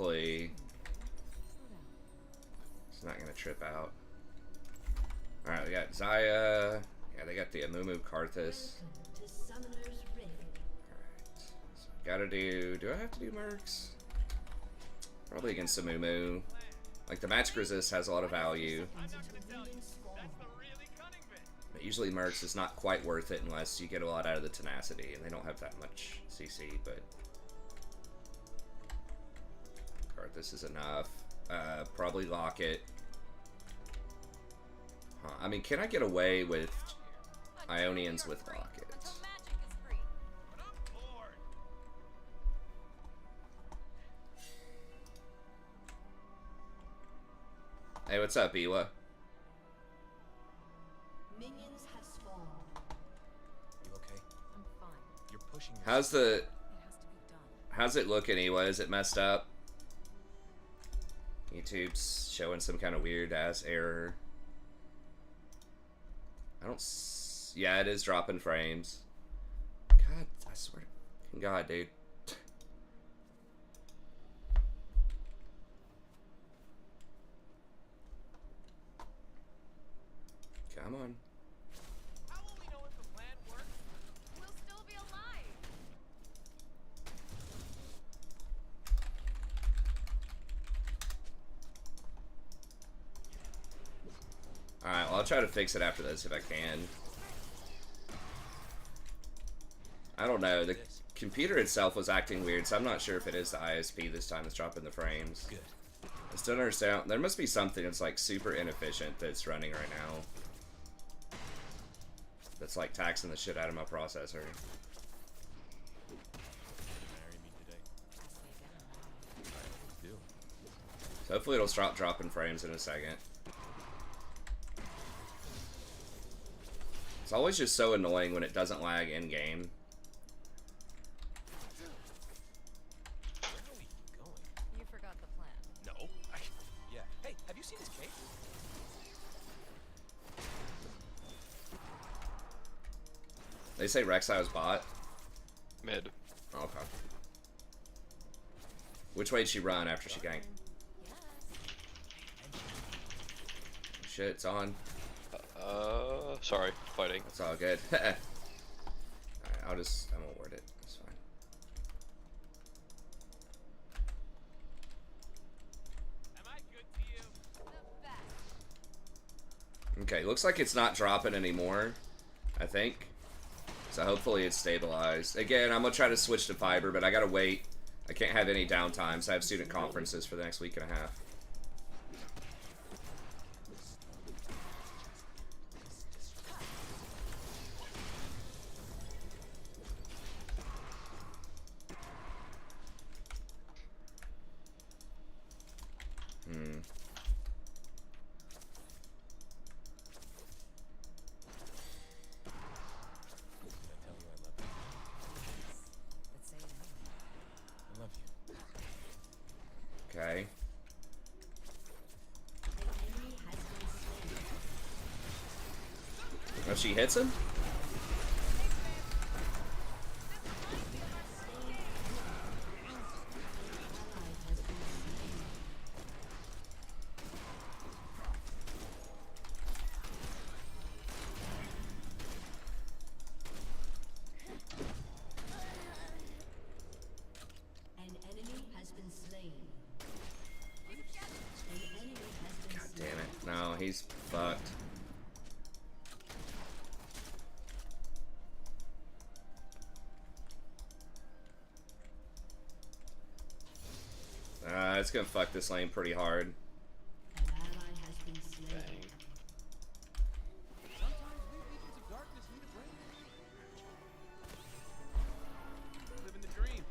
hopefully it's not gonna trip out. Alright, we got Zaya. Yeah, they got the Amumu Karthus. So gotta do I have to do Mercs? Probably against Amumu. Like, the Magic Resist has a lot of value. But usually Mercs is not quite worth it unless you get a lot out of the Tenacity, and they don't have that much CC, but Karthus is enough. Probably Locket. Huh. I mean, can I get away with Ionians with Locket? Hey, what's up, Ewa? Minions have spawned. You okay? I'm fine. You're pushing yourself. How's the... How's it looking, Ewa? Is it messed up? YouTube's showing some kind of weird-ass error. I don't... Yeah, it is dropping frames. God, I swear to God, dude. Come on. How will we know if the plan works? We'll still be alive. Alright, well, I'll try to fix it after this if I can. I don't know. The computer itself was acting weird, so I'm not sure if it is the ISP this time that's dropping the frames. Good. I still don't understand. There must be something that's like super inefficient that's running right now. That's like taxing the shit out of my processor. Marry me today. I always do. So hopefully it'll stop dropping frames in a second. It's always just so annoying when it doesn't lag in-game. Where are we going? You forgot the plan. No. Yeah. Hey, have you seen this cake? They say Rek'Sai was bot. Mid. Oh, okay. Which way did she run after she ganked? Shit, it's on. Sorry, fighting. That's all good. Alright, I won't word it. That's fine. Am I good to you? The best. Okay, looks like it's not dropping anymore, I think. So hopefully it's stabilized. Again, I'm gonna try to switch to fiber, but I gotta wait. I can't have any downtime, so I have student conferences for the next week and a half. Okay. Oh, she hits him? An enemy has been slain. God damn it. No, he's fucked. It's gonna fuck this lane pretty hard. An ally has been slain. Sometimes we legions of darkness need a break. Living the dream.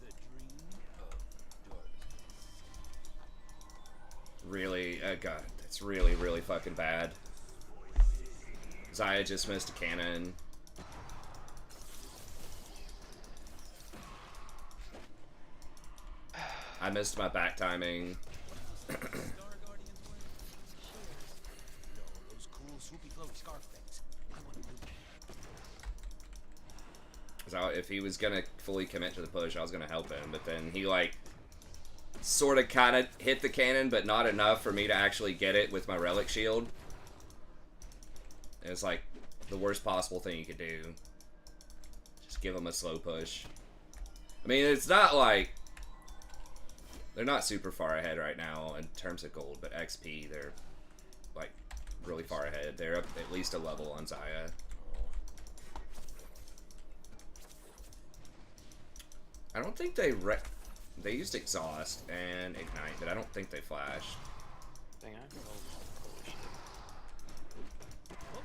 The dream of darkness. Really, God, that's really, really fucking bad. Zaya just missed a cannon. I missed my back timing. No, those cool swoopy flowy scarf things. I want to do that. So if he was gonna fully commit to the push, I was gonna help him, but then he like sort of kind of hit the cannon, but not enough for me to actually get it with my relic shield. It's like the worst possible thing you could do. Just give them a slow push. I mean, it's not like they're not super far ahead right now in terms of gold, but XP, they're like really far ahead. They're up at least a level on Zaya. I don't think they used exhaust and ignite, but I don't think they flashed. Dang,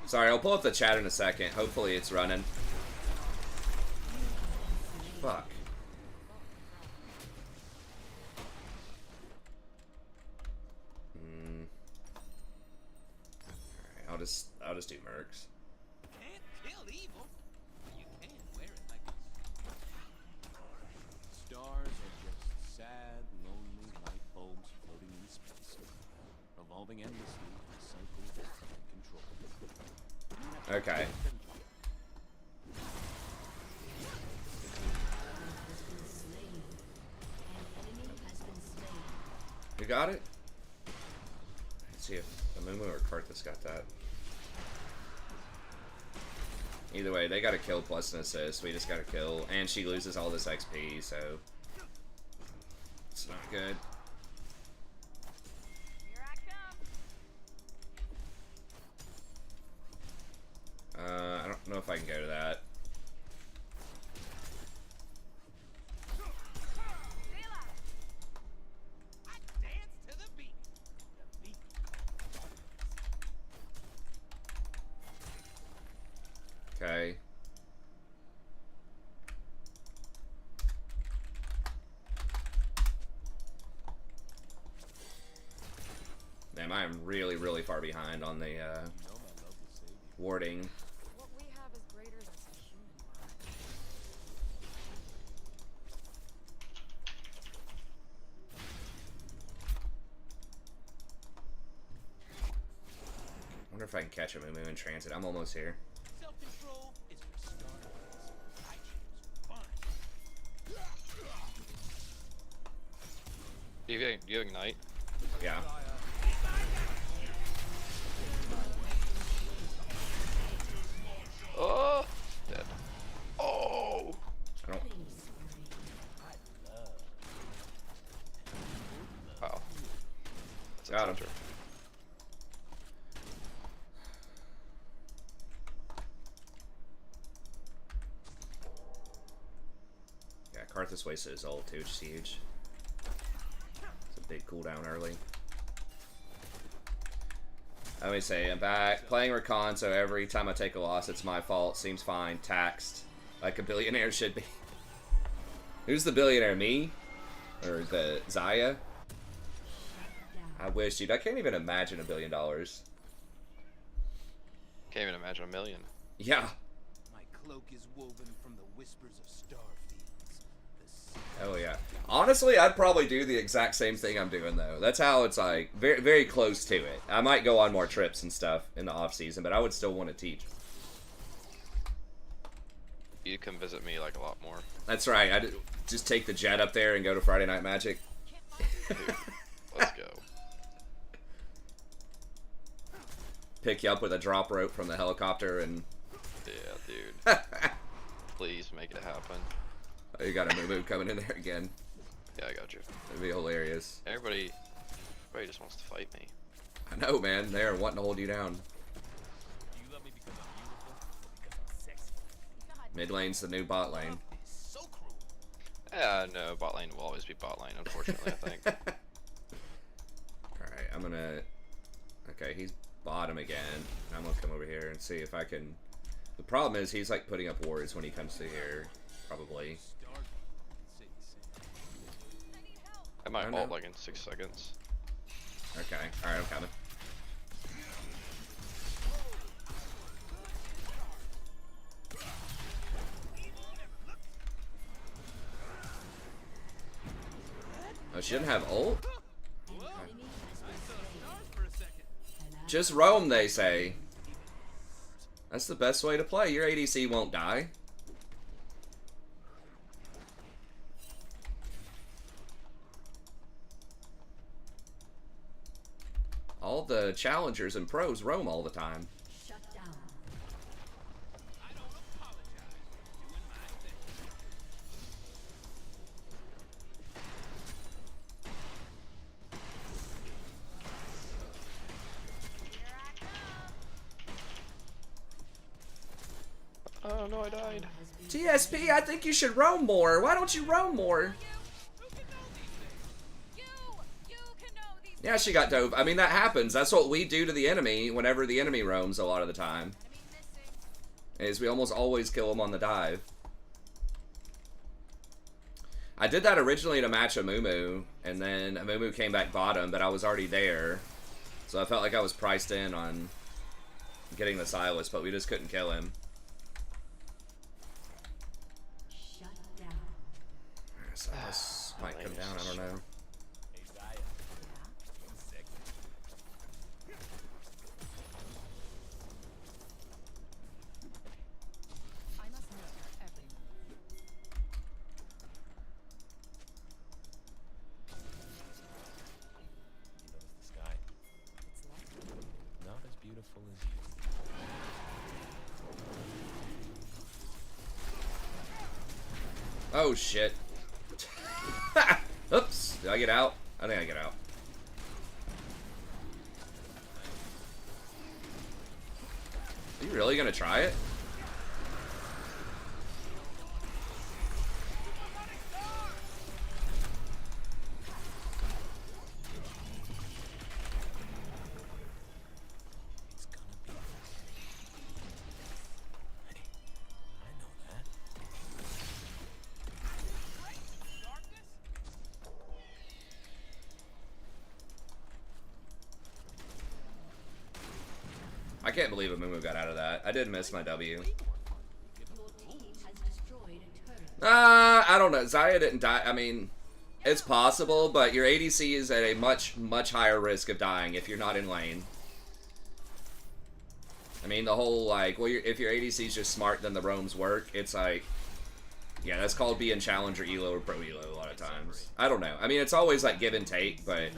Sorry, I'll pull up the chat in a second. Hopefully it's running. Fuck. Alright, I'll just do mercs. Can't kill evil. You can wear it like a stars are just sad, lonely light bulbs floating in space, revolving endlessly in a cycle that can't control. Okay. You got it? Let's see if Amumu or Karthus got that. Either way, they got a kill plus an assist. We just got a kill. And she loses all this XP, so it's not good. Here I come. I don't know if I can go to that. I dance to the beat. The beat. Okay. Damn, I am really, really far behind on the You know my love will save you. warding. What we have is greater than some human work. I wonder if I can catch Amumu in transit. I'm almost here. Self-control is for starters. I choose fun. Do you ignite? Yeah. Oh, dead. Oh, I don't. wow. That's a Got him. toucher. Yeah, Karthus wasted his ult too, which is huge. It's a big cooldown early. Let me say, I'm back. Playing Rakan, so every time I take a loss, it's my fault. Seems fine. Taxed. Like a billionaire should be. Who's the billionaire? Me? Or the Zaya? I wish, dude. I can't even imagine $1 billion. Can't even imagine a million. Yeah. My cloak is woven from the whispers of starfields. Oh yeah. Honestly, I'd probably do the exact same thing I'm doing though. That's how it's like very, very close to it. I might go on more trips and stuff in the off season, but I would still want to teach. You'd come visit me like a lot more. That's right. I'd just take the jet up there and go to Friday Night Magic. Dude, let's go. Pick you up with a drop rope from the helicopter and Yeah, dude. Please make it happen. you got a Mumu coming in there again. Yeah, I got you. That'd be hilarious. Everybody just wants to fight me. I know, man. They're wanting to hold you down. Do you love me because I'm beautiful or because I'm sexy? Mid lane's the new bot lane. Love is so cruel. Yeah, no, bot lane will always be bot lane, unfortunately, I think. Alright, I'm gonna... Okay, he's bottom again. I'm gonna come over here and see if I can... The problem is he's like putting up wards when he comes to here. Probably. Stargate. Say the same. I need help. I might Oh, no. ult like in 6 seconds. Okay, alright, I'm coming. Oh, she didn't have ult? Just roam, they say. That's the best way to play. Your ADC won't die. the challengers and pros roam all the time. Shut down. I don't apologize. Doing my thing. Here I come. Oh no, I died. TSP, I think you should roam more. Why don't you roam more? Who can know these things? You can know these Yeah, she got dove. I mean, that happens. That's what we do to the enemy whenever the enemy roams a lot of the time. Enemy missing. Is we almost always kill them on the dive. I did that originally to match Amumu, and then Amumu came back bottom, but I was already there. So I felt like I was priced in on getting the Silas, but we just couldn't kill him. Shut down. Silas might come down, I don't know. Hey, Zaya. 1 second. I must know her every move. You notice the sky? It's not as beautiful as you. Oh shit. Oops. Did I get out? I think I get out. Are you really gonna try it? It's gonna be. Hey, I know that. Darkness? I can't believe Amumu got out of that. I did miss my W. Your team has destroyed a turret. I don't know. Zaya didn't die. I mean, it's possible, but your ADC is at a much, much higher risk of dying if you're not in lane. I mean, the whole, like, well, if your ADC is just smart, then the roams work. It's like, yeah, that's called being challenger elo or pro elo a lot of times. I don't know. I mean, it's always, like, give and take, but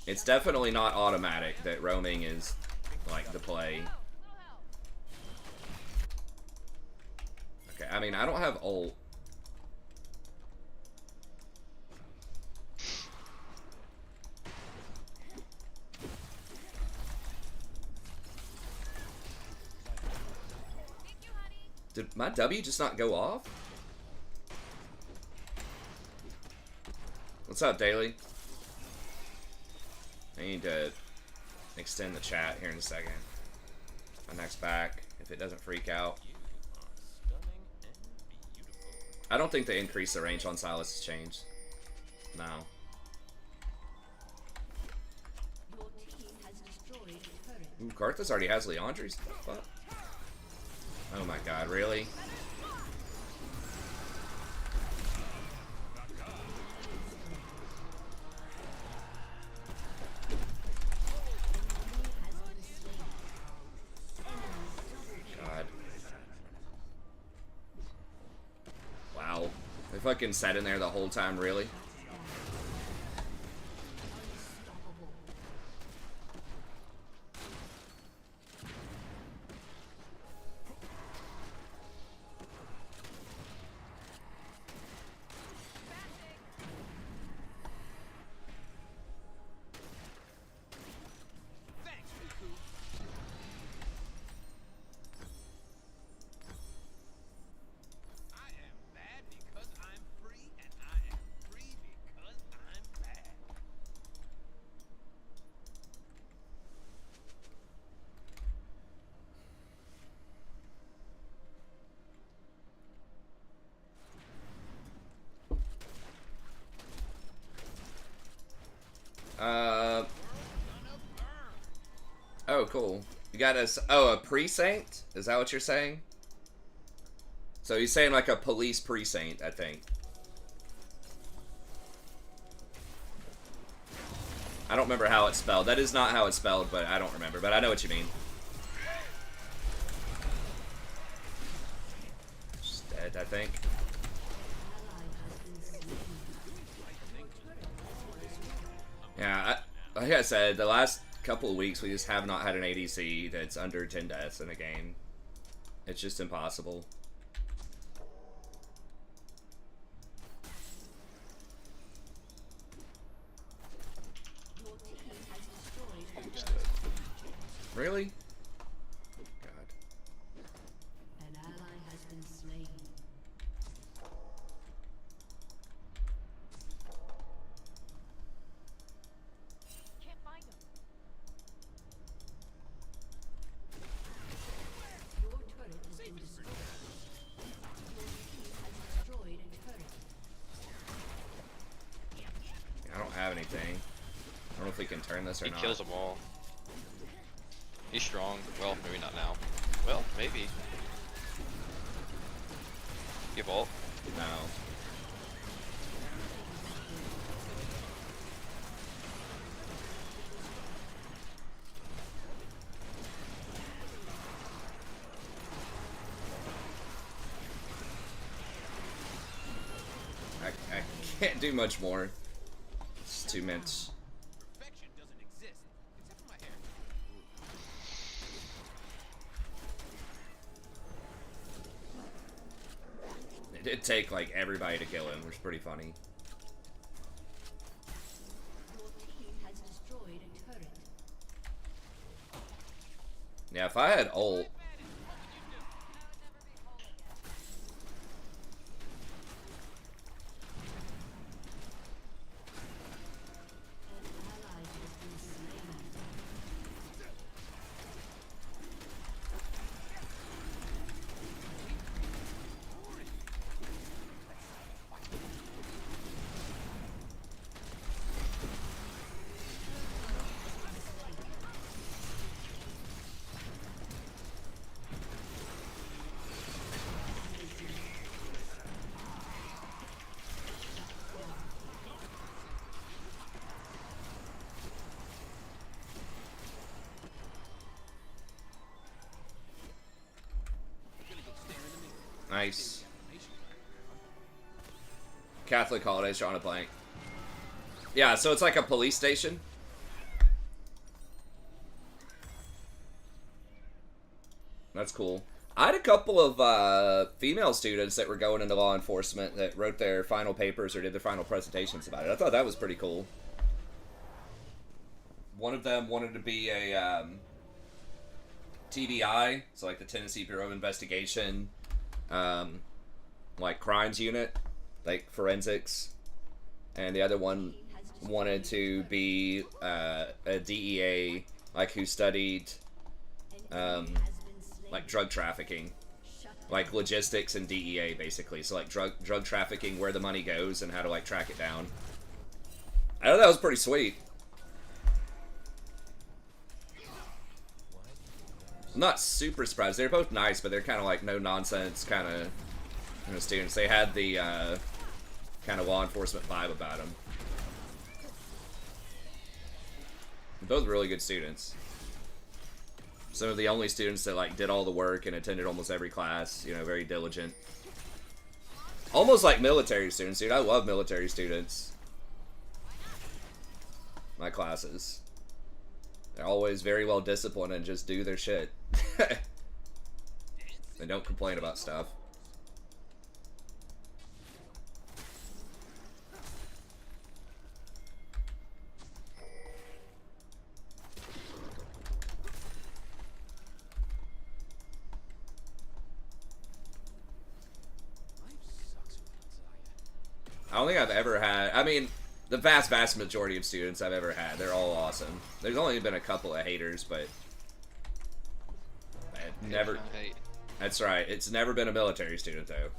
it's definitely not automatic that roaming is, like, the play. Little help. Okay, I mean, I don't have ult. Thank you, honey. Did my W just not go off? What's up, Daily? I need to extend the chat here in a second. My next back, if it doesn't freak out. You are stunning and beautiful. I don't think they increased the range on Silas has changed. No. Your team has destroyed a turret. Ooh, Karthus already has Leandre's. What? Oh my god, really? God. Wow. They fucking sat in there the whole time, really? Thanks, Riku. I am bad because I'm free, and I am free because I'm bad. Oh, cool. You got a, oh, a precinct? Is that what you're saying? So he's saying like a police precinct, I think. I don't remember how it's spelled. That is not how it's spelled, but I don't remember. But I know what you mean. Just dead, I think. Yeah, Like I said, the last couple of weeks we just have not had an ADC that's under 10 deaths in a game. It's just impossible. Your team has destroyed a Almost turret. dead. Really? God. An ally has been slain. Can't find him. Your turret has been destroyed. Your team has destroyed a turret. I don't have anything. I don't know if we can turn this or He not. kills them all. He's strong. Well, maybe not now. Well, maybe. Give ult. No. I can't do much more. It's 2 minutes. Perfection doesn't exist, except for my hair. It did take like everybody to kill him, which is pretty funny. Your team has destroyed a turret. Yeah, if I had ult, An ally has been slain. nice. Catholic holidays drawing a blank. Yeah, so it's like a police station. That's cool. I had a couple of female students that were going into law enforcement that wrote their final papers or did their final presentations about it. I thought that was pretty cool. One of them wanted to be a TBI, so like the Tennessee Bureau of Investigation, like crimes unit, like forensics, and the other one wanted to be a DEA, like who studied like drug trafficking, like logistics and DEA basically. So like drug trafficking, where the money goes and how to like track it down. I thought that was pretty sweet. I'm not super surprised. They're both nice, but they're kind of like no nonsense kind of students. They had the kind of law enforcement vibe about them. Both really good students. Some of the only students that like did all the work and attended almost every class. You know, very diligent. Almost like military students, dude. I love military students. My classes. They're always very well disciplined and just do their shit. They don't complain about stuff. Life sucks without Zaya. I don't think I've ever had... I mean, the vast majority of students I've ever had, they're all awesome. There's only been a couple of haters, but... I've never... Hate. That's right. It's never been a military student, though.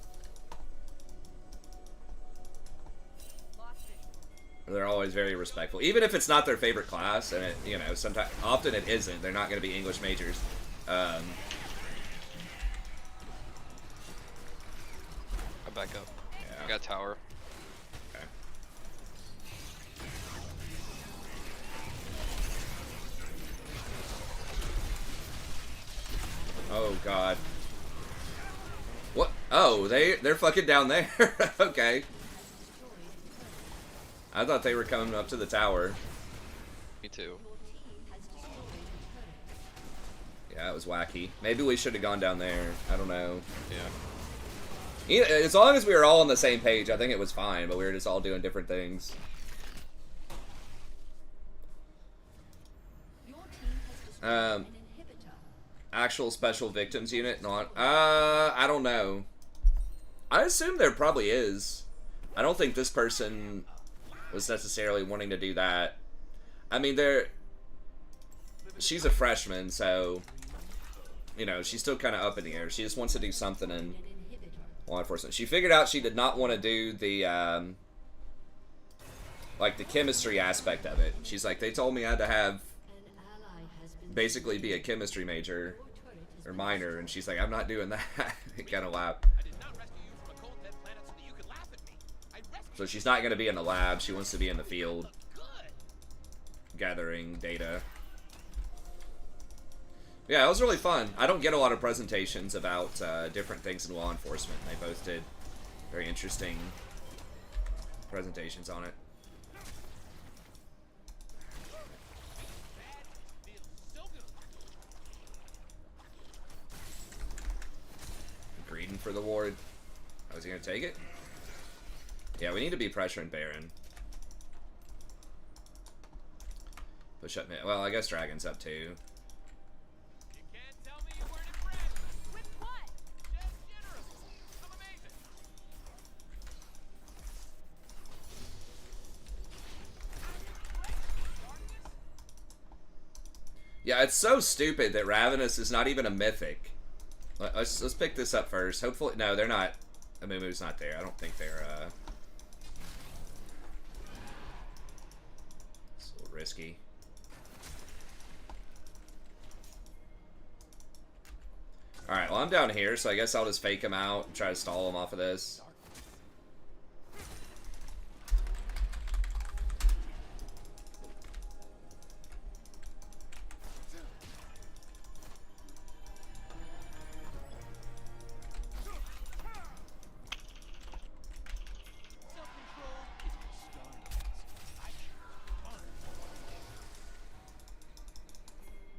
Lost it. They're always very respectful. Even if it's not their favorite class, and it, you know, sometimes... Often it isn't. They're not going to be English majors. I back up. Yeah. I got tower. Okay. Oh god. What? Oh, they're fucking down there. Okay. I thought they were coming up to the tower. Me too. Yeah, it was wacky. Maybe we should have gone down there. I don't know. Yeah. As long as we were all on the same page, I think it was fine, but we were just all doing different things. Actual special victims unit, not. I don't know. I assume there probably is. I don't think this person was necessarily wanting to do that. I mean, she's a freshman, so, you know, she's still kind of up in the air. She just wants to do something in law enforcement. She figured out she did not want to do the, like, the chemistry aspect of it. She's like, they told me I had to have, basically be a chemistry major, or minor, and she's like, I'm not doing that. It kind of laughed. I did not rescue you from a cold dead planet so that you could laugh at me. I rescued So she's not going to be in the lab. She wants to be in the field, you good. gathering data. Yeah, it was really fun. I don't get a lot of presentations about different things in law enforcement. They both did very interesting presentations on it. That feels so good. Greeding for the ward. Oh, is he going to take it? Yeah, we need to be pressuring Baron. Push up mid. Well, I guess Dragon's up too. You can't tell me you weren't impressed. With what? Just generally. I'm amazing. Yeah, it's so stupid that Ravenous is not even a mythic. Let's pick this up first. Hopefully, no, they're not. Amumu's not there. I don't think they're. It's a little risky. All right, well I'm down here, so I guess I'll just fake him out and try to stall him off of this.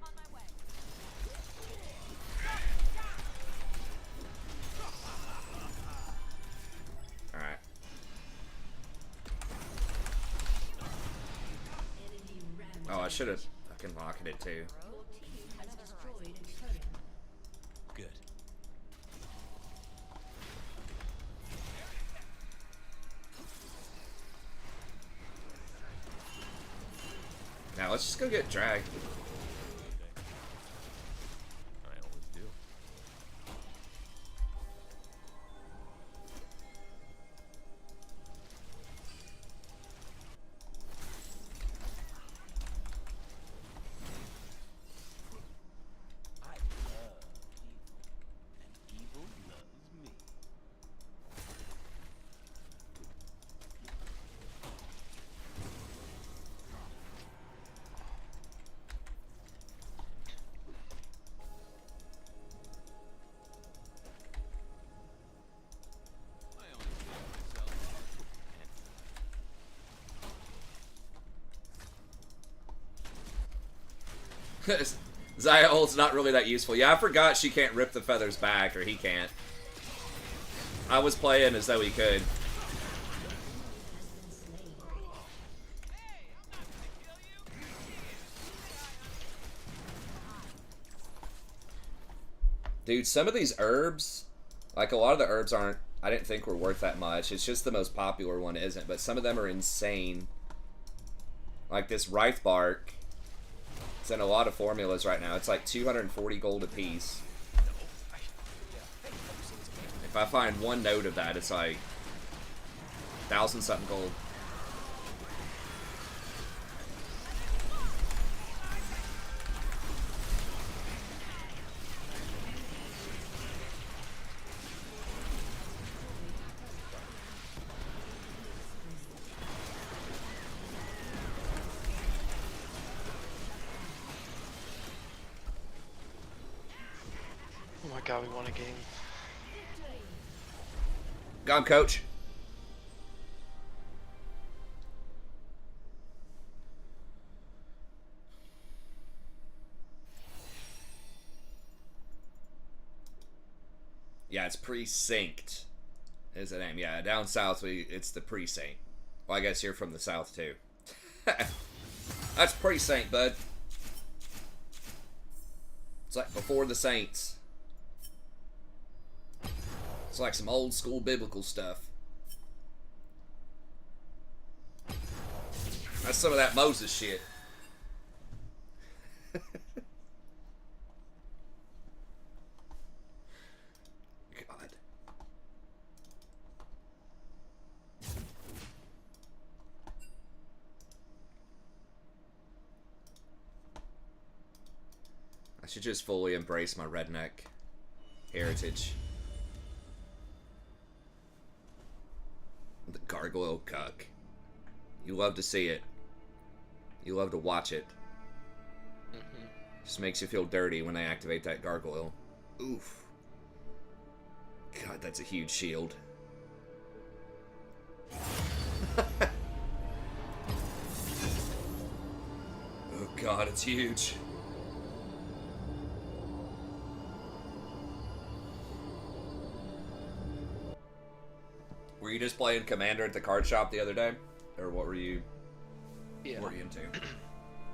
On my way. All right. Oh, I should have fucking rocketed too. Good. Now let's just go get dragged. I always do. I love evil, and evil loves me. I only save myself. Zaya ult's not really that useful. Yeah, I forgot she can't rip the feathers back, or he can't. I was playing as though he could. Hey, I'm not gonna kill you. Dude, some of these herbs, like a lot of the herbs aren't, I didn't think were worth that much. It's just the most popular one isn't, but some of them are insane. Like this Rife Bark. It's in a lot of formulas right now. It's like 240 gold a piece. If I find one note of that, it's like 1,000 something gold. Oh my god, we won a game. Got him, coach. Yeah, it's precinct. Is the name? Yeah, down south it's the precinct. Well, I guess you're from the south too. That's precinct, bud. It's like before the saints. It's like some old school biblical stuff. That's some of that Moses shit. God. I should just fully embrace my redneck heritage. The gargoyle cuck. You love to see it. You love to watch it. Just makes you feel dirty when they activate that gargoyle. Oof. God, that's a huge shield. Oh God, it's huge. Were you just playing Commander at the card shop the other day? Or what were you... Yeah. What were you into?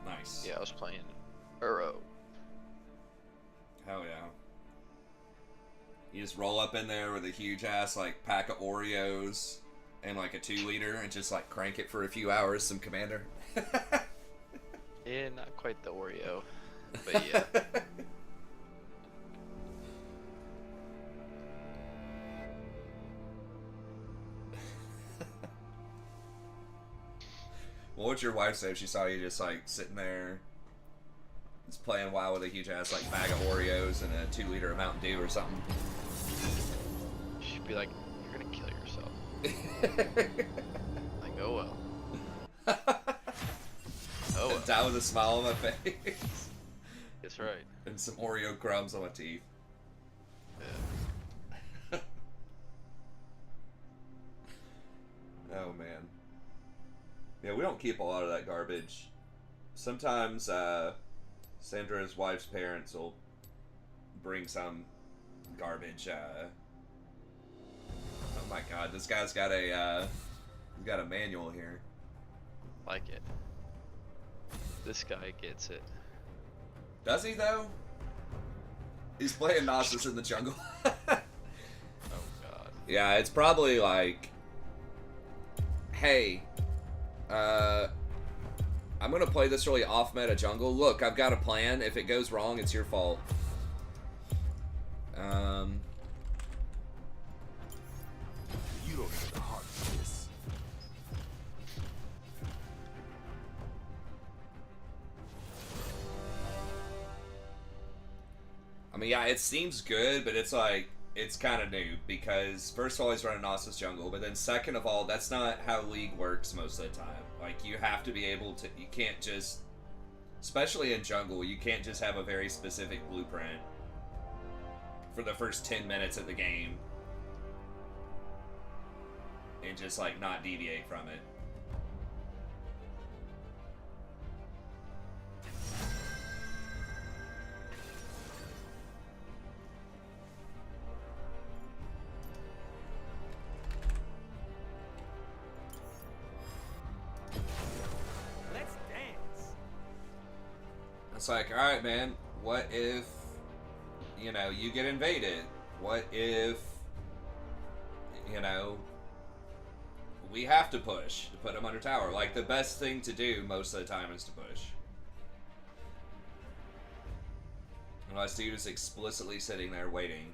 Nice. Yeah, I was playing Uro. Hell yeah. You just roll up in there with a huge ass like pack of Oreos and like a 2-liter and just like crank it for a few hours, some Commander. Yeah, not quite the Oreo, but yeah. What would your wife say if she saw you just like sitting there just playing WoW with a huge ass like bag of Oreos and a 2-liter of Mountain Dew or something? She'd be like, "You're gonna kill yourself." Like, oh well. Oh well. Down with a smile on my face. That's right. And some Oreo crumbs on my teeth. Yeah. Oh man. Yeah, we don't keep a lot of that garbage. Sometimes Sandra's wife's parents will bring some garbage. Oh my God, this guy's got a he's got a manual here. Like it. This guy gets it. Does he though? He's playing Gnosis in the jungle. Oh God. Yeah, it's probably like, hey, I'm gonna play this really off-meta jungle. Look, I've got a plan. If it goes wrong, it's your fault. You don't have the heart for this. I mean, yeah, it seems good, but it's like, it's kind of new, because first of all, he's running Gnosis jungle, but then second of all, that's not how League works most of the time. Like, you have to be able to, you can't just, especially in jungle, you can't just have a very specific blueprint for the first 10 minutes of the game and just, like, not deviate from it. Let's dance. It's like, alright, man, what if, you know, you get invaded? What if, you know, we have to push to put them under tower? Like, the best thing to do most of the time is to push. Unless dude is explicitly sitting there waiting.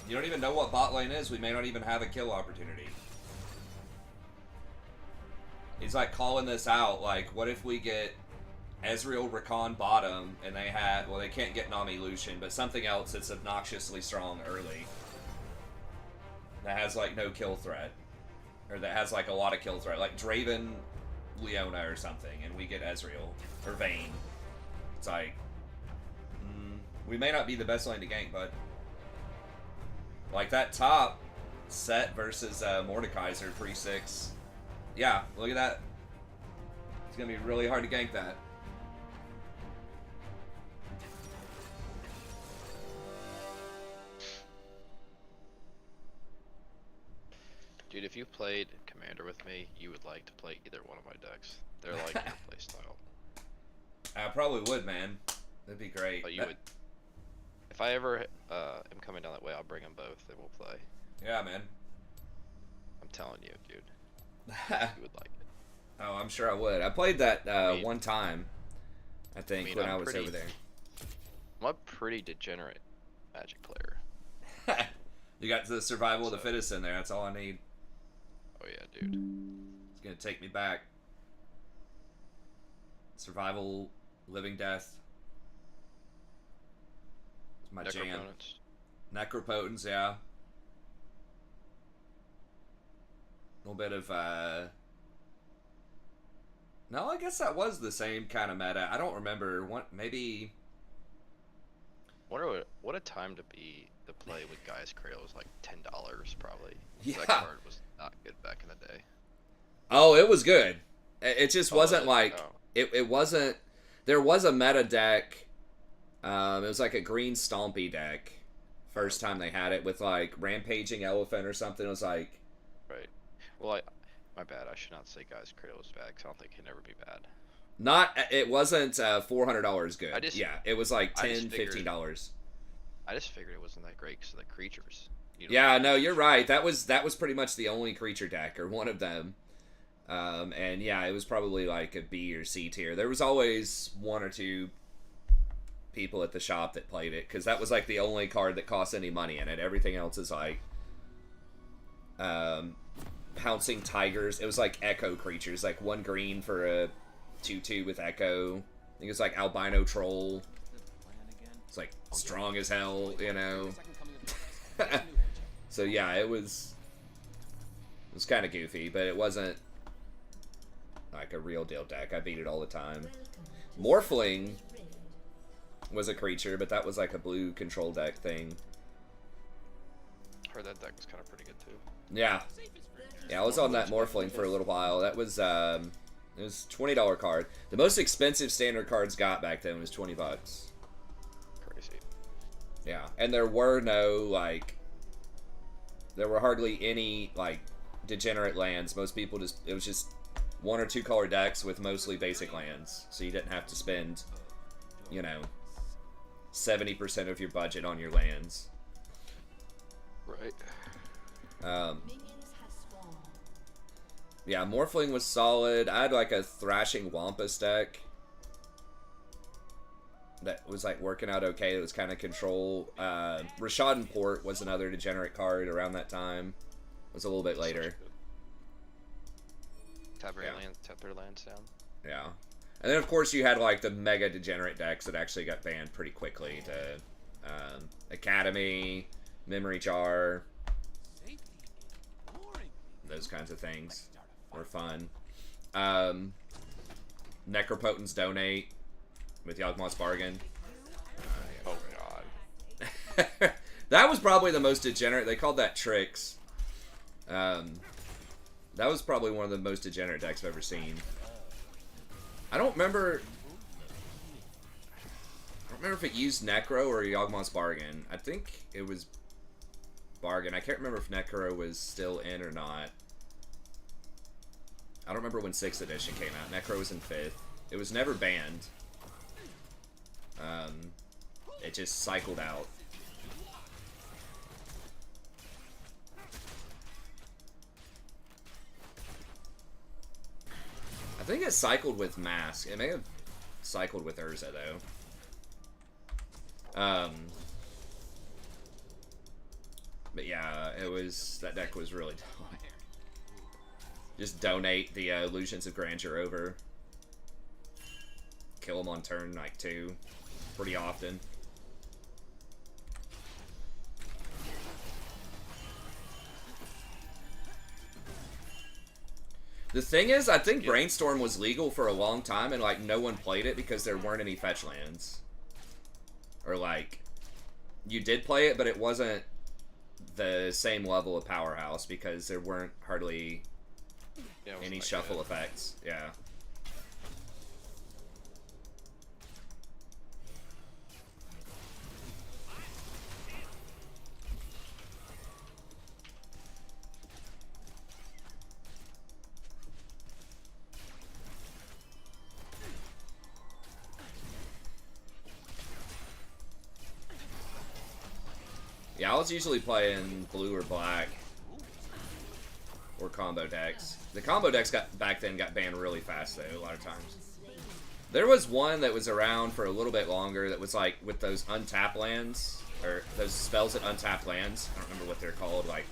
You don't even know what bot lane is. We may not even have a kill opportunity. He's like calling this out, like, what if we get Ezreal, Rakan bottom, and they had, well, they can't get Nami Lucian, but something else that's obnoxiously strong early. That has, like, no kill threat. Or that has, like, a lot of kill threat. Like, Draven, Leona, or something, and we get Ezreal. Or Vayne. It's like, we may not be the best lane to gank, but like, that top set versus Mordekaiser 3-6. Yeah, look at that. It's gonna be really hard to gank that. if you played Commander with me, you would like to play either one of my decks. They're like your playstyle. I probably would, man. That'd be great. But you would. If I ever am coming down that way, I'll bring them both and we'll play. Yeah, man. I'm telling you, dude. You would like it. Oh, I'm sure I would. I played that mean- one time, I think, when I'm I was pretty- over there. I'm a pretty degenerate Magic player. You got the survival of the fittest in there. That's all I need. Oh yeah, dude. It's gonna take me back. Survival, living death. It's my jam. Necropotence. Necropotence, yeah. A little bit of, No, I guess that was the same kind of meta. I don't remember. Maybe... Wonder what a time to play with Gaia's Cradle was like $10 probably. Yeah. That card was not good back in the day. Oh, it was good. It just wasn't was it? like... Oh. It wasn't... There was a meta deck. It was like a green Stompy deck. First time they had it with like Rampaging Elephant or something. It was like... Right. Well, my bad. I should not say Gaia's Cradle was bad because I don't think it can never be bad. It wasn't $400 good. Yeah, it was like $10, $15. I just figured it wasn't that great because of the creatures. Yeah, no, you're right. That was pretty much the only creature deck, or one of them. And yeah, it was probably like a B or C tier. There was always one or two people at the shop that played it, because that was like the only card that cost any money in it. Everything else is like Pouncing Tigers. It was like Echo creatures, like 1 green for a 2/2 with Echo. I think it's like Albino Troll. It's like strong as hell, you know. So yeah, it was kind of goofy, but it wasn't like a real deal deck. I beat it all the time. Morphling was a creature, but that was like a blue control deck thing. Heard that deck was kind of pretty good too. Yeah. Yeah, I was on that Morphling for a little while. That was it was $20 card. The most expensive standard cards got back then was $20. Crazy. Yeah, and there were hardly any like degenerate lands. Most people it was just 1 or 2 color decks with mostly basic lands, so you didn't have to spend, 70% of your budget on your lands. Right. Minions have spawned. Yeah, Morphling was solid. I had like a Thrashing Wampus deck that was like working out okay. It was kind of control. Rashad and Port was another degenerate card around that time. It was a little bit later. Tap their lands down. Yeah. And then of course you had like the mega degenerate decks that actually got banned pretty quickly to Academy, Memory Jar, those kinds of things were fun. Necropotence Donate with Yawgmoth's Bargain. Oh god. That was probably the most degenerate. They called that Tricks. That was probably one of the most degenerate decks I've ever seen. I don't remember if it used Necro or Yawgmoth's Bargain. I think it was Bargain. I can't remember if Necro was still in or not. I don't remember when 6th edition came out. Necro was in 5th. It was never banned. It just cycled out. I think it cycled with Mask. It may have cycled with Urza, though. But yeah, that deck was really dumb. Just donate the Illusions of Grandeur over. Kill them on turn, like, 2. Pretty often. The thing is, I think Brainstorm was legal for a long time, and, like, no one played it because there weren't any fetch lands. Or, like, you did play it, but it wasn't the same level of Powerhouse because there weren't hardly any shuffle effects. Yeah. Yeah, I was usually playing blue or black. Or combo decks. The combo decks back then got banned really fast though, a lot of times. There was one that was around for a little bit longer that was like with those untap lands, or those spells that untap lands. I don't remember what they're called, like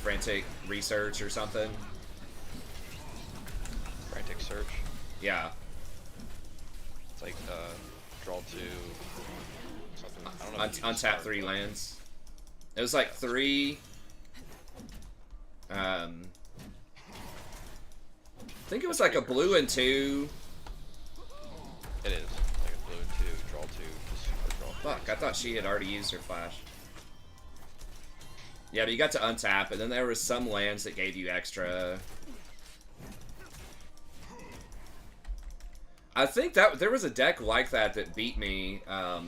Frantic Research or something. Frantic Search. Yeah. It's like draw 2 something. I don't know. If you Untap start, 3 but- lands. It was like 3. I think it was like a blue and 2. It is like a blue and 2, draw 2, just draw 3. Fuck, I thought she had already used her flash. Yeah, but you got to untap, and then there was some lands that gave you extra. I think that there was a deck like that beat me. I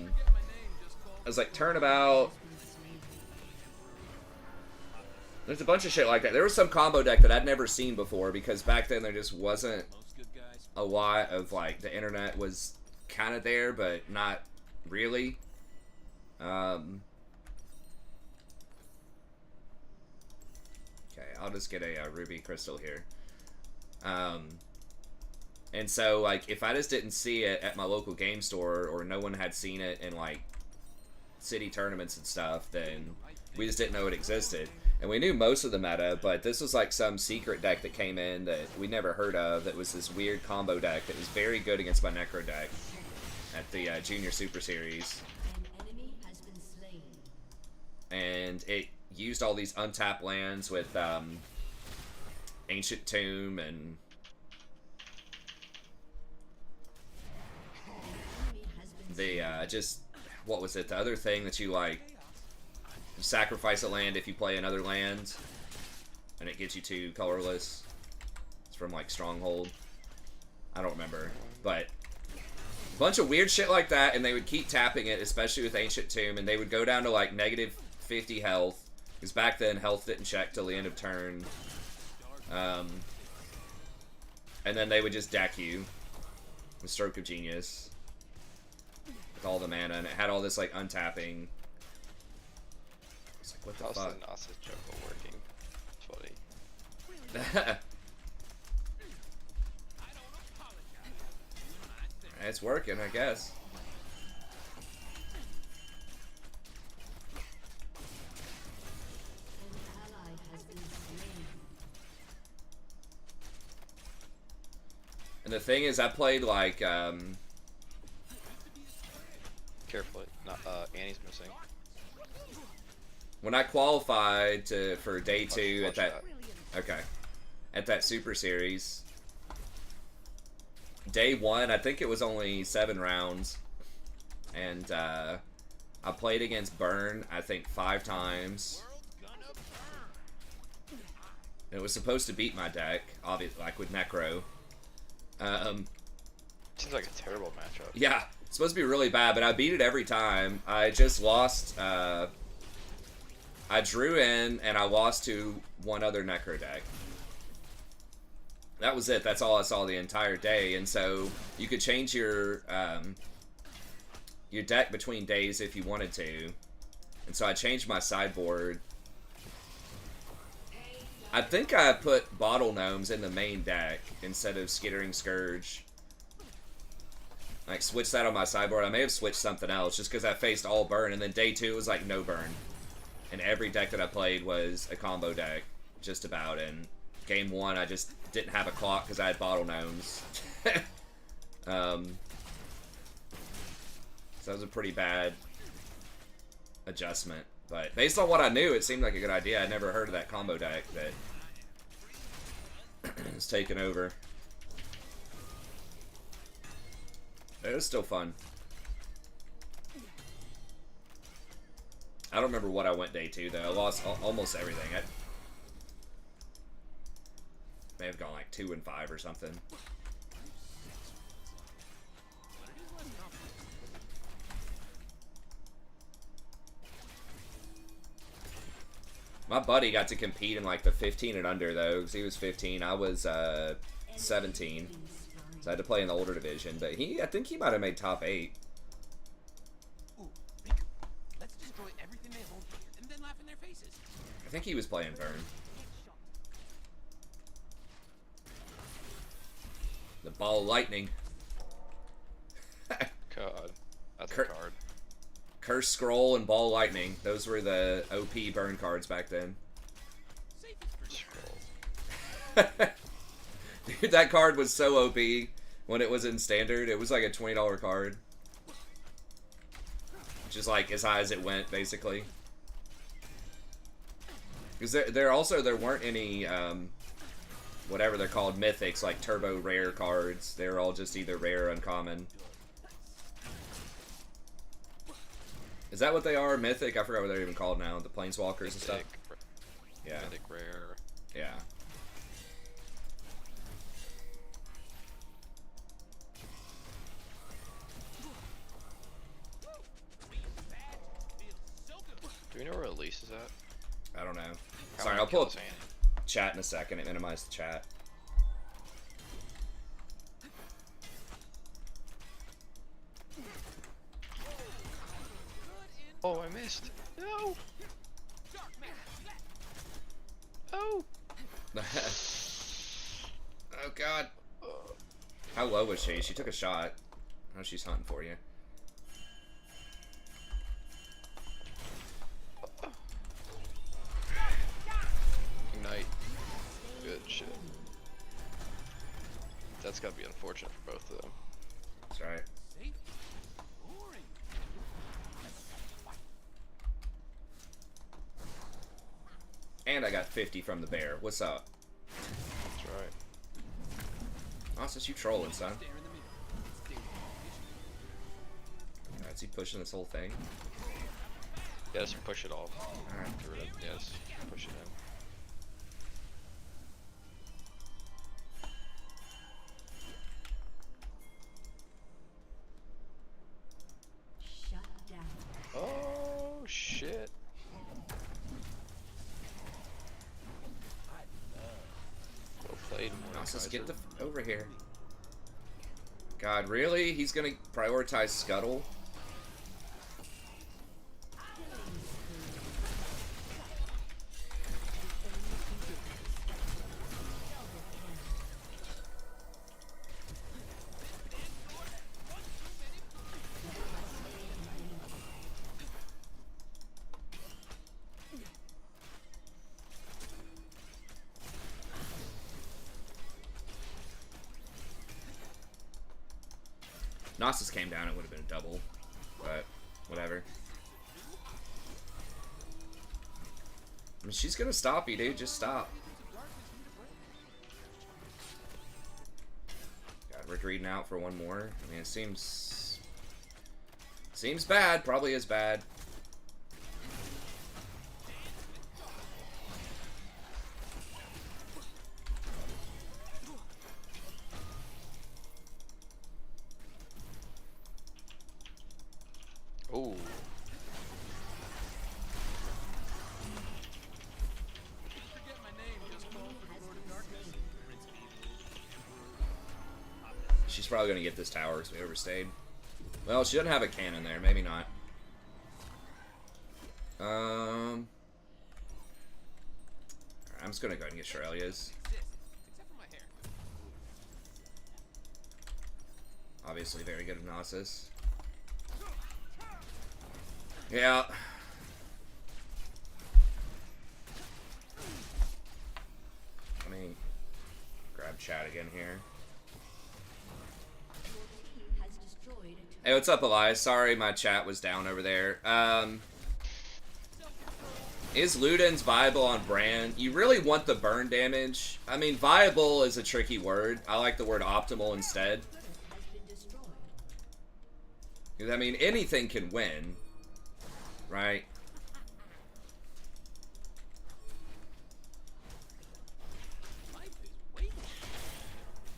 was like turnabout. There's a bunch of shit like that. There was some combo deck that I'd never seen before because back then there just wasn't a lot of like the internet was kind of there, but not really. Okay, I'll just get a ruby crystal here. And so like if I just didn't see it at my local game store or no one had seen it in like city tournaments and stuff, then we just didn't know it existed. And we knew most of the meta, but this was like some secret deck that came in that we never heard of that was this weird combo deck that was very good against my Necro deck at the Junior Super Series. An enemy has been slain. And it used all these untapped lands with Ancient Tomb and the just what was it? The other thing that you like sacrifice a land if you play another land, and it gets you 2 colorless. It's from like Stronghold. I don't remember, but a bunch of weird shit like that, and they would keep tapping it, especially with Ancient Tomb, and they would go down to like negative 50 health, because back then health didn't check till the end of turn. And then they would just deck you with Stroke of Genius with all the mana, and it had all this like untapping. It's like, what the How's fuck? the Nasa juggle working? It's funny. It's working, I guess. An ally has been slain. And the thing is, I played like Carefully. Not, Annie's missing. when I qualified for day 2 at Flush that. Okay, at that Super Series. Day 1, I think it was only 7 rounds, and I played against Burn, I think 5 times. It was supposed to beat my deck, obviously, like with Necro. Seems like a terrible matchup. Yeah, it's supposed to be really bad, but I beat it every time. I just lost. I drew in, and I lost to one other Necro deck. That was it. That's all I saw the entire day. And so you could change your deck between days if you wanted to. And so I changed my sideboard. I think I put Bottle Gnomes in the main deck instead of Skittering Scourge. Like, switch that on my sideboard. I may have switched something else just because I faced all burn. And then day 2 was like no burn. And every deck that I played was a combo deck. Just about. And game 1, I just didn't have a clock because I had Bottle Gnomes. So that was a pretty bad adjustment. But based on what I knew, it seemed like a good idea. I'd never heard of that combo deck that was taken over. It was still fun. I don't remember what I went day 2 though. I lost almost everything. I may have gone like 2 and 5 or something. My buddy got to compete in like the 15 and under though, because he was 15. I was 17, so I had to play in the older division. But I think he might have made top 8. Ooh, Riku, let's destroy everything may hold here and then laugh in their faces. I think he was playing burn. The ball lightning. God, that's a Cur- card. Curse Scroll and Ball Lightning. Those were the OP burn cards back then. Safest for Scroll. Dude, that card was so OP when it was in standard. It was like a $20 card. Which is like as high as it went, basically. Because there weren't any, whatever they're called, mythics, like turbo rare cards. They were all just either rare or uncommon. Is that what they are? Mythic? I forgot what they're even called now. The Planeswalkers and stuff? Yeah. Mythic rare. Yeah. Do we know where Elise is at? I don't know. How Sorry, many I'll pull up kills, Annie? chat in a second and minimize the chat. Oh, I missed. No. Oh. Oh god. How low was she? She took a shot. Oh, she's hunting for you. Ignite. Good shit. That's gotta be unfortunate for both of them. That's right. And I got 50 from the bear. What's up? That's right. Ossus, you trolling, son. Is he pushing this whole thing? Yes, push it off. Alright. Yes, push it in. Shut down. Oh shit. Well played, Ossus, get Mordekaiser. over here. God, really? He's gonna prioritize Scuttle? Gnosis came down, it would have been a double, but whatever. I mean, she's gonna stop you, dude. Just stop. God, we're reading out for one more. I mean, it seems bad. Probably is bad. Oh. She's probably gonna get this tower because we overstayed. Well, she doesn't have a cannon there. Maybe not. I'm just gonna go ahead and get Shirelia's. Obviously, very good Gnosis. Yeah. Let me grab chat again here. Your team has destroyed a Hey, what's up, Elias? Sorry my chat was down over there. Is Ludens viable on brand? You really want the burn damage. I mean, viable is a tricky word. I like the word optimal instead. turret has been destroyed. 'Cause, I mean, anything can win. Right?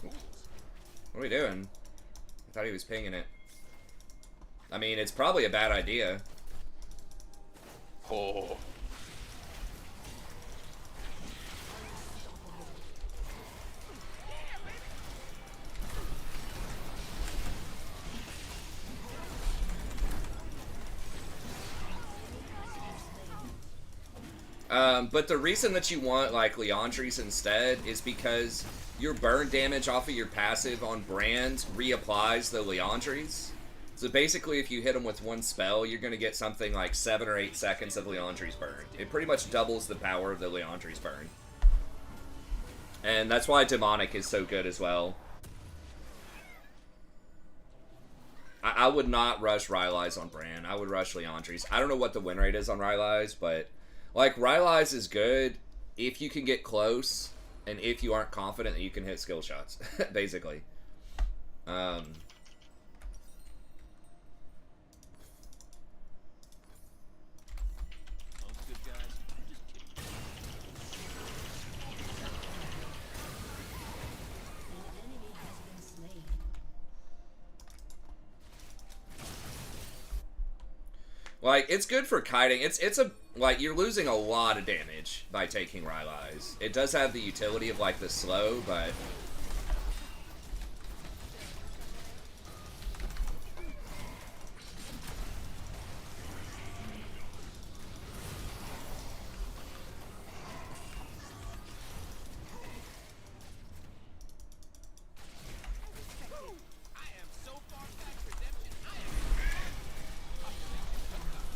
What are we doing? I thought he was pinging it. I mean, it's probably a bad idea. Oh. But the reason that you want like Leandries instead is because your burn damage off of your passive on Brand reapplies the Leandries. So basically, if you hit them with one spell, you're going to get something like 7 or 8 seconds of Leandries burn. It pretty much doubles the power of the Leandries burn. And that's why Demonic is so good as well. I would not rush Rylai's on Bran. I would rush Leandries. I don't know what the win rate is on Rylai's, but like Rylai's is good if you can get close and if you aren't confident that you can hit skill shots, basically. Sounds good, guys. Just kidding. An enemy has been slain. Like, it's good for kiting. It's a, like, you're losing a lot of damage by taking Rylai's. It does have the utility of, like, the slow, but... I am so far past redemption.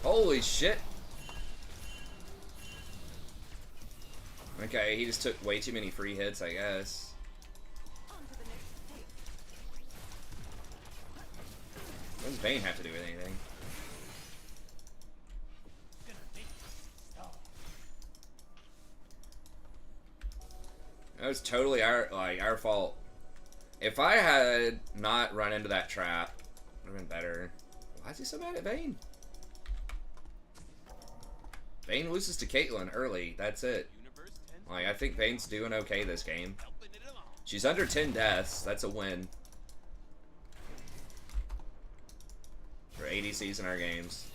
Holy shit. Okay, he just took way too many free hits, I guess. What does Vayne have to do with anything? That was totally our fault. If I had not run into that trap, it would have been better. Why is he so mad at Vayne? Vayne loses to Caitlyn early. That's it. Like, I think Vayne's doing okay this game. She's under 10 deaths. That's a win. For ADCs in our games.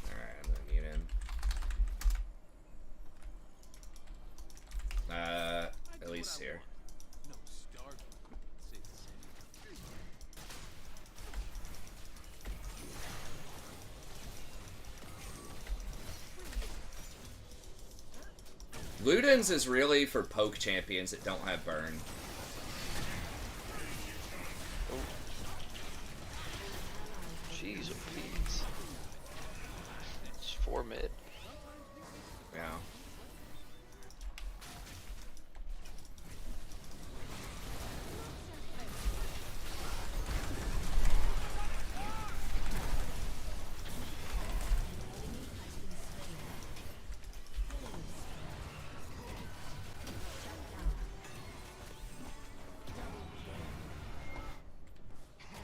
Alright, I'm gonna mute him. At least here. No star. Say the same. Luden's is really for poke champions that don't have burn. Jeez, oh please. It's 4 mid. Yeah.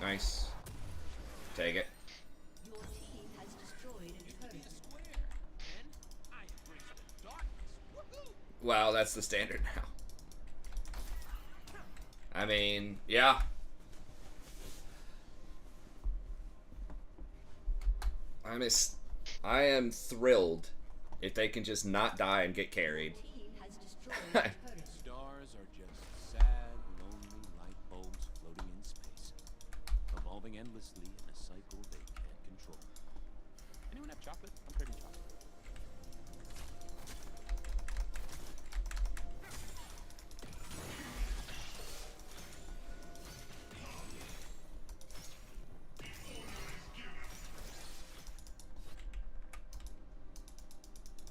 Nice. Take it. Your team has destroyed a turret. I embrace the darkness. Woohoo! Wow, that's the standard now. I mean, yeah. I am thrilled if they can just not die and get carried. Team has destroyed a turret. Stars are just sad, lonely light bulbs floating in space, evolving endlessly in a cycle they can't control. Anyone have chocolate? I'm craving chocolate.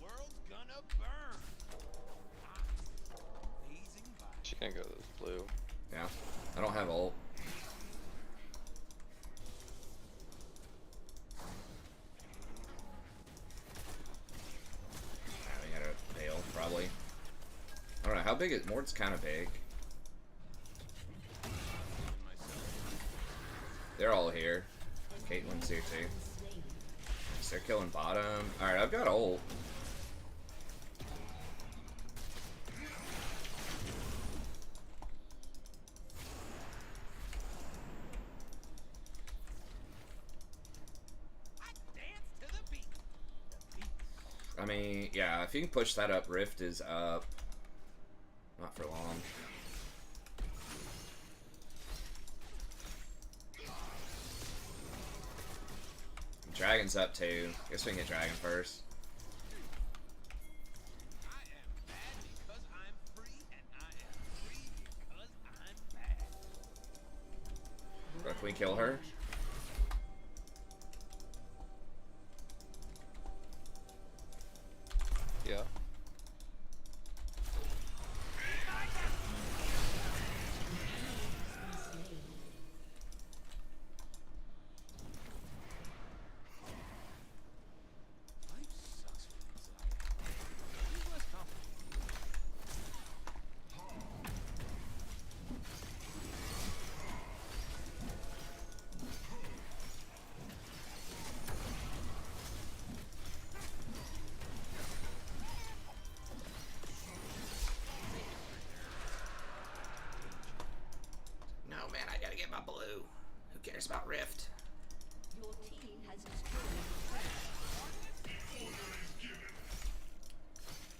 World's gonna burn. Amazing vibe. She's gonna go to this blue. Yeah. I don't have ult. We got a fail, probably. I don't know, how big is Mord's kind of big. They're all here. Caitlyn's here too. Slain. So they're killing bottom. Alright, I've got ult. I dance to the beat. The beat. I mean, yeah, if you can push that up, Rift is up. Not for long. I'm Dragon's up too. Guess we can get Dragon first. I am bad because I'm free, and I am free because I'm bad. But can we kill her? Yeah. Life sucks with anxiety. Use less confidence. No, man, I gotta get my blue. Who cares about Rift? Your team has destroyed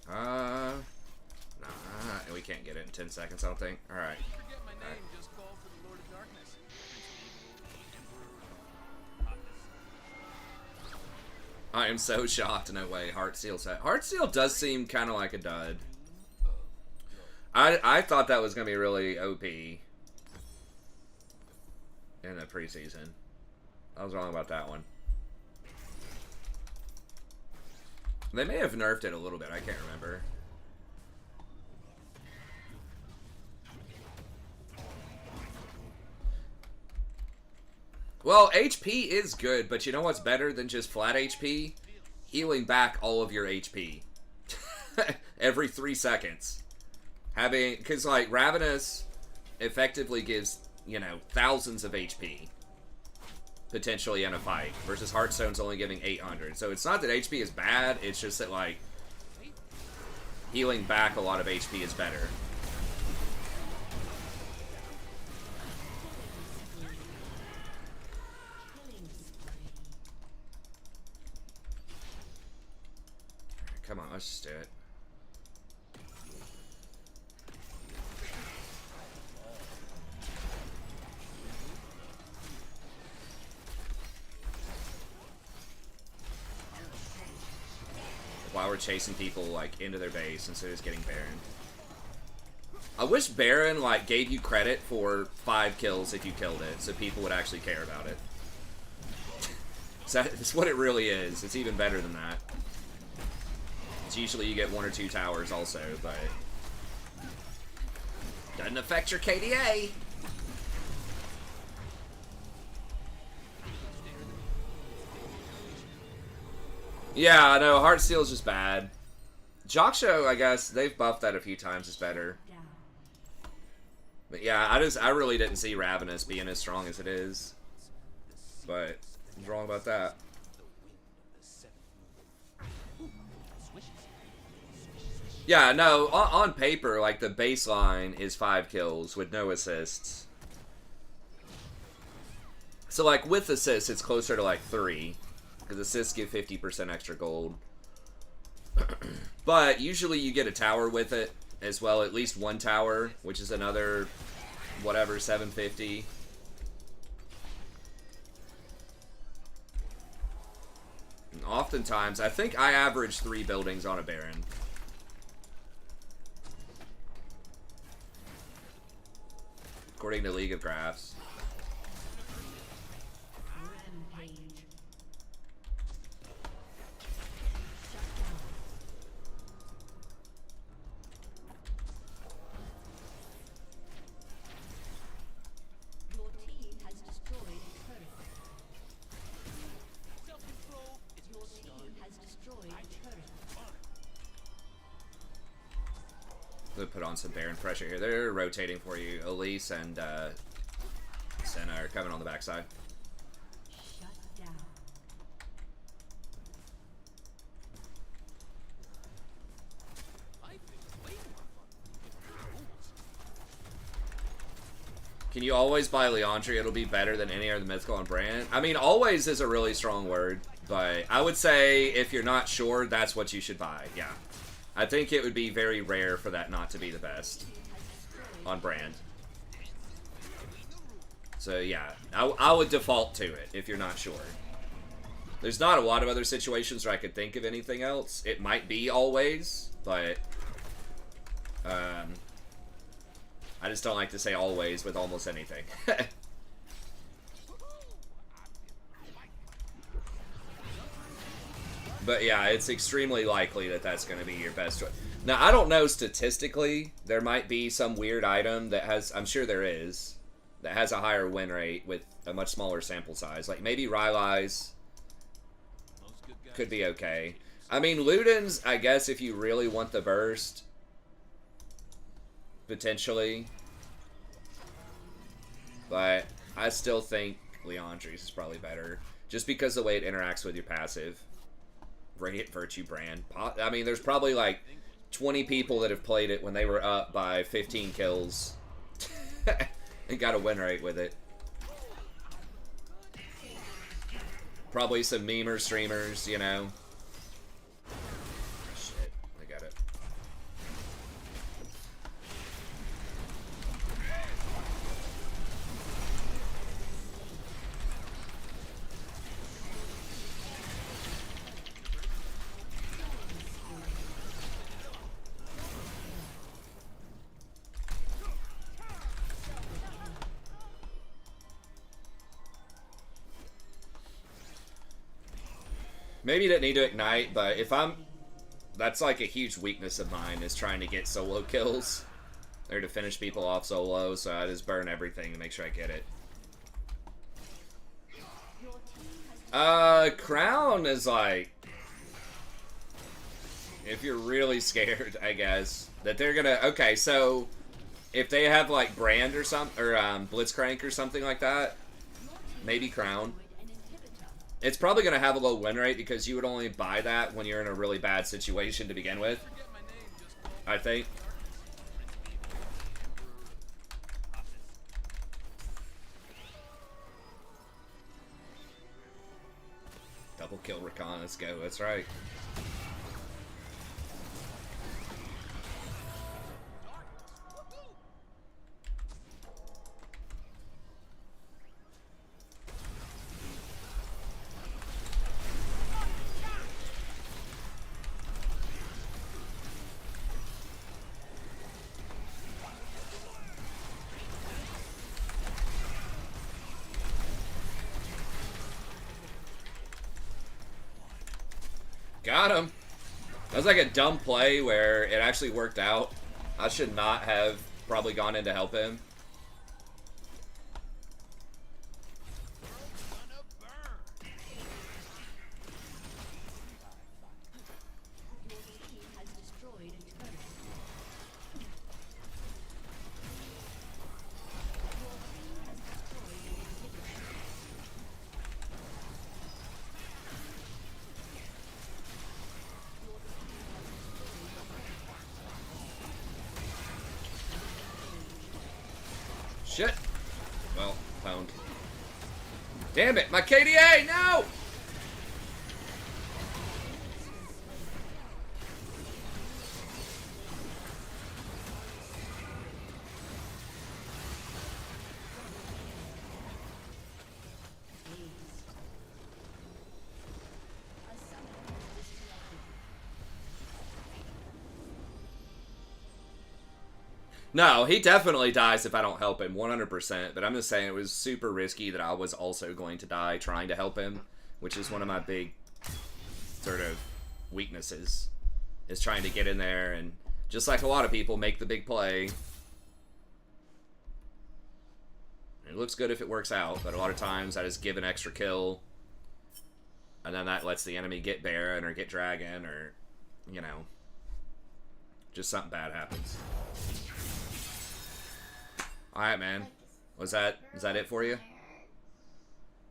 Nah, we can't get it in 10 seconds, I don't think. Alright. Forget my name, just call for the Lord of Darkness. I am so shocked. No way. Heartsteel set. Heartsteel does seem kind of like a dud. I thought that was going to be really OP in the preseason. I was wrong about that one. They may have nerfed it a little bit. I can't remember. Well, HP is good, but you know what's better than just flat HP? Healing back all of your HP. Every 3 seconds. Because, like, Ravenous effectively gives, you know, thousands of HP. Potentially in a fight. Versus Hearthstone's only giving 800. So it's not that HP is bad, it's just that, like, healing back a lot of HP is better. Come on, let's just do it. While we're chasing people, like, into their base instead of just getting Baron. I wish Baron, like, gave you credit for 5 kills if you killed it, so people would actually care about it. So that's what it really is. It's even better than that. It's usually you get 1 or 2 towers also, but doesn't affect your KDA. Yeah, I know. Heartsteel is just bad. Jockshow, I guess they've buffed that a few times. It's better. down. But yeah, I really didn't see Ravenous being as strong as it is. But I was wrong about that. Yeah, no, on paper, like, the baseline is 5 kills with no assists. So, like, with assists, it's closer to, like, 3. Because assists give 50% extra gold. But usually you get a tower with it as well. At least 1 tower, which is another, whatever, 750. And oftentimes, I think I average 3 buildings on a Baron. According to League of Graphs. Rampage. Your team has destroyed a turret. Self-control is Your team has destroyed a turret. They'll put on some Baron pressure here. They're rotating for you. Elise and Senna are coming on the backside. Shut down. Life is way more fun. Can you always buy Leandri? It'll be better than any other mythical on brand. I mean, always is a really strong word, but I would say if you're not sure, that's what you should buy. Yeah. I think it would be very rare for that not to be the best on brand. So yeah, I would default to it if you're not sure. There's not a lot of other situations where I could think of anything else. It might be always, but I just don't like to say always with almost anything. But yeah, it's extremely likely that that's going to be your best choice. Now, I don't know statistically. There might be some weird item that has, I'm sure there is, that has a higher win rate with a much smaller sample size. Like maybe Rylai's could be okay. I mean, Luden's, I guess, if you really want the burst, potentially. But I still think Leandri's is probably better. Just because of the way it interacts with your passive. Radiant Virtue Brand. I mean, there's probably like 20 people that have played it when they were up by 15 kills. And got a win rate with it. Probably some memer streamers, you know. Shit, I got it. Maybe you didn't need to ignite, but if I'm... That's like a huge weakness of mine, is trying to get solo kills. Or to finish people off solo, so I just burn everything to make sure I get it. Crown is like... If you're really scared, I guess, that they're gonna... Okay, so... If they have like Brand or something, or Blitzcrank or something like that, maybe Crown. It's probably going to have a low win rate because you would only buy that when you're in a really bad situation to begin with, I think. Double kill Rakan, let's go, that's right. Got him. That was like a dumb play where it actually worked out. I should not have probably gone in to help him. Shit. Well, pwned. Damn it, my KDA, no! No, he definitely dies if I don't help him, 100%. But I'm just saying it was super risky that I was also going to die trying to help him, which is one of my big sort of weaknesses, is trying to get in there and, just like a lot of people, make the big play. It looks good if it works out, but a lot of times I just give an extra kill, and then that lets the enemy get Baron or get Dragon or, you know, just something bad happens. Alright, man. Is that it for you?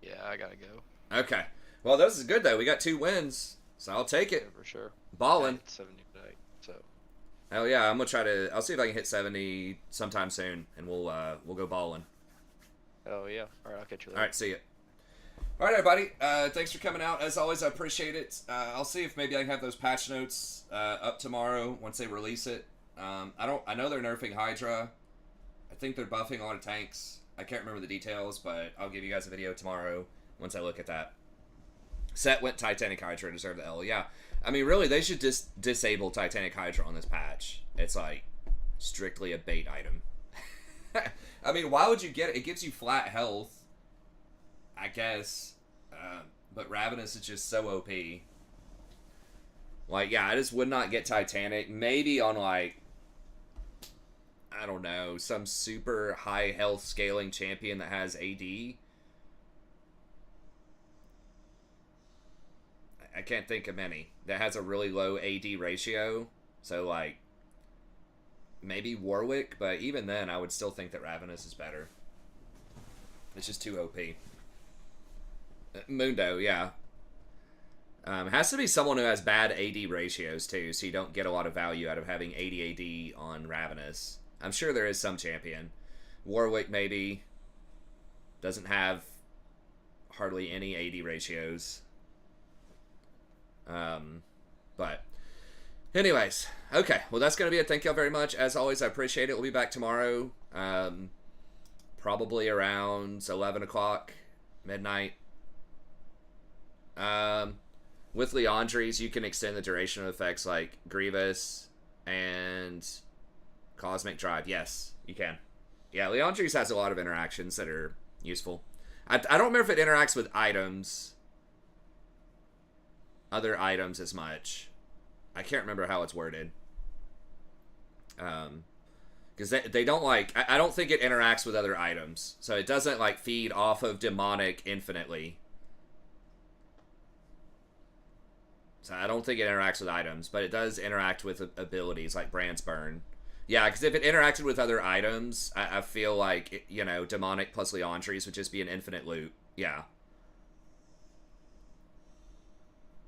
Yeah, I gotta go. Okay. Well, this is good, though. We got 2 wins, so I'll take it. Yeah, for sure. Ballin'. I hit 70 tonight, so. Hell yeah, I'm gonna try to... I'll see if I can hit 70 sometime soon, and we'll go ballin'. Oh, yeah. Alright, I'll catch you later. Alright, see ya. Alright, everybody. Thanks for coming out. As always, I appreciate it. I'll see if maybe I can have those patch notes up tomorrow once they release it. I know they're nerfing Hydra. I think they're buffing a lot of tanks. I can't remember the details, but I'll give you guys a video tomorrow once I look at that. Set went Titanic Hydra, deserve the L. Yeah. I mean, really, they should just disable Titanic Hydra on this patch. It's like strictly a bait item. I mean, why would you get it? It gives you flat health, I guess. But Ravenous is just so OP. Like, yeah, I just would not get Titanic. Maybe on, like, I don't know, some super high health scaling champion that has AD. I can't think of any that has a really low AD ratio. So, like, maybe Warwick, but even then, I would still think that Ravenous is better. It's just too OP. Mundo, yeah. Has to be someone who has bad AD ratios, too, so you don't get a lot of value out of having 80 AD on Ravenous. I'm sure there is some champion. Warwick, maybe. Doesn't have hardly any AD ratios. But anyways, okay, well, that's gonna be it. Thank y'all very much. As always, I appreciate it. We'll be back tomorrow, probably around 11 o'clock, midnight. With Leandries, you can extend the duration of effects like Grievous and Cosmic Drive. Yes, you can. Yeah, Leandries has a lot of interactions that are useful. I don't remember if it interacts with items, other items as much. I can't remember how it's worded. Because they don't like... I don't think it interacts with other items. So it doesn't like feed off of Demonic infinitely. So I don't think it interacts with items, but it does interact with abilities like Brand's Burn. Yeah, because if it interacted with other items, I feel like, you know, Demonic plus Leandries would just be an infinite loop. Yeah.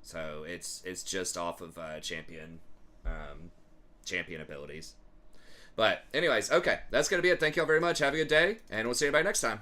So it's just off of champion abilities. But anyways, okay, that's going to be it. Thank y'all very much. Have a good day, and we'll see everybody next time.